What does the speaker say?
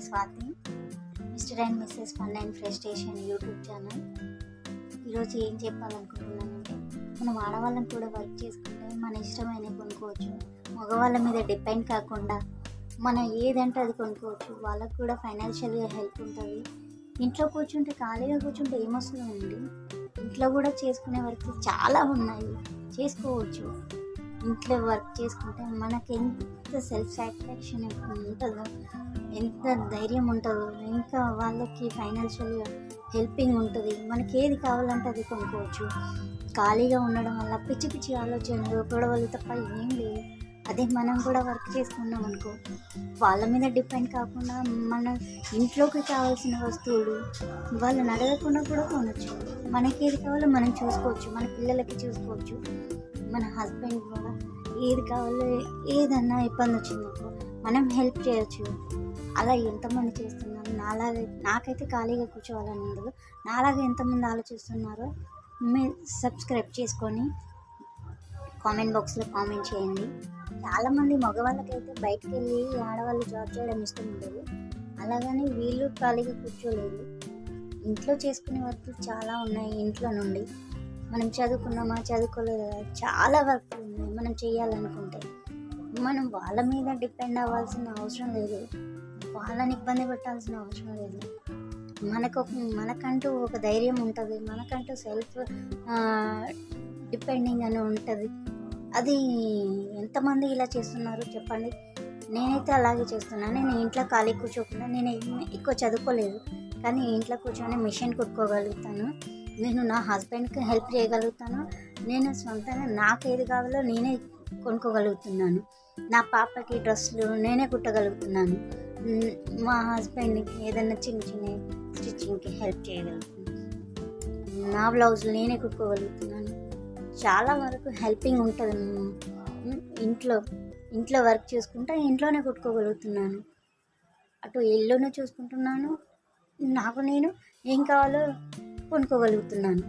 Swathi, Mr and Mrs fun and frustration YouTube channel. ఈరోజు ఏం చెప్పాలనుకుంటున్నానంటే, మనం ఆడవాళ్ళని కూడా వర్క్ చేసుకుంటే మన ఇష్టమైనవి కొనుక్కోవచ్చు. మగవాళ్ళ మీద డిపెండ్ కాకుండా మనం ఏదంటే అది కొనుక్కోవచ్చు. వాళ్ళకు కూడా ఫైనాన్షియల్గా హెల్ప్ ఉంటుంది. ఇంట్లో కూర్చుంటే ఖాళీగా కూర్చుంటే ఏమొస్తుందండి? ఇంట్లో కూడా చేసుకునే వర్క్ చాలా ఉన్నాయి, చేసుకోవచ్చు. ఇంట్లో వర్క్ చేసుకుంటే మనకి ఎంత సెల్ఫ్ సాటిస్ఫాక్షన్ ఉంటుందో, ఎంత ధైర్యం ఉంటుందో, ఇంకా వాళ్ళకి ఫైనాన్షియల్గా హెల్పింగ్ ఉంటుంది. మనకి ఏది కావాలంటే అది కొనుక్కోవచ్చు. ఖాళీగా ఉండడం వల్ల పిచ్చి పిచ్చి ఆలోచనలు, గొడవలు తప్ప ఏం లేవు. అదే మనం కూడా వర్క్ చేసుకున్నాం అనుకో, వాళ్ళ మీద డిపెండ్ కాకుండా మన ఇంట్లోకి కావాల్సిన వస్తువులు వాళ్ళని అడగకుండా కూడా కొనవచ్చు. మనకి ఏది కావాలో మనం చూసుకోవచ్చు, మన పిల్లలకి చూసుకోవచ్చు, మన హస్బెండ్ కూడా ఏది కావాలో, ఏదన్నా ఇబ్బంది వచ్చిందనుకో మనం హెల్ప్ చేయొచ్చు. అలా ఎంతమంది చేస్తున్నారు? నాకైతే ఖాళీగా కూర్చోవాలని ఉండదు. నాలాగా ఎంతమంది ఆలోచిస్తున్నారో మీరు సబ్స్క్రైబ్ చేసుకొని కామెంట్ బాక్స్లో కామెంట్ చేయండి. చాలామంది మగవాళ్ళకైతే బయటకు వెళ్ళి ఆడవాళ్ళు జాబ్ చేయడం ఇష్టం ఉండదు. అలాగని వీళ్ళు ఖాళీగా కూర్చోలేదు. ఇంట్లో చేసుకునే వర్క్ చాలా ఉన్నాయి. ఇంట్లో నుండి మనం చదువుకున్నామా చదువుకోలేదా, చాలా వర్క్ ఉన్నాయి మనం చేయాలనుకుంటే. మనం వాళ్ళ మీద డిపెండ్ అవ్వాల్సిన అవసరం లేదు, వాళ్ళని ఇబ్బంది పెట్టాల్సిన అవసరం లేదు. మనకంటూ ఒక ధైర్యం ఉంటుంది, మనకంటూ సెల్ఫ్ డిపెండింగ్ అని ఉంటుంది. అది ఎంతమంది ఇలా చేస్తున్నారు చెప్పండి? నేనైతే అలాగే చేస్తున్నాను. నేను ఇంట్లో ఖాళీ కూర్చోకుండా, నేను ఎక్కువ చదువుకోలేదు కానీ ఇంట్లో కూర్చొని మిషన్ కుట్టుకోగలుగుతాను. నేను నా హస్బెండ్కి హెల్ప్ చేయగలుగుతాను. నేను సొంతంగా నాకు ఏది కావాలో నేనే కొనుక్కోగలుగుతున్నాను. నా పాపకి డ్రెస్సులు నేనే కుట్టగలుగుతున్నాను. మా హస్బెండ్కి ఏదైనా చిన్న చిన్న స్టిచ్చింగ్కి హెల్ప్ చేయగలుగుతున్నాను. నా బ్లౌజులు నేనే కుట్టుకోగలుగుతున్నాను. చాలా వరకు హెల్పింగ్ ఉంటుంది. ఇంట్లో వర్క్ చేసుకుంటా ఇంట్లోనే కుట్టుకోగలుగుతున్నాను. అటు ఇల్లును చూసుకుంటున్నాను, నాకు నేను ఏం కావాలో కొనుక్కోగలుగుతున్నాను.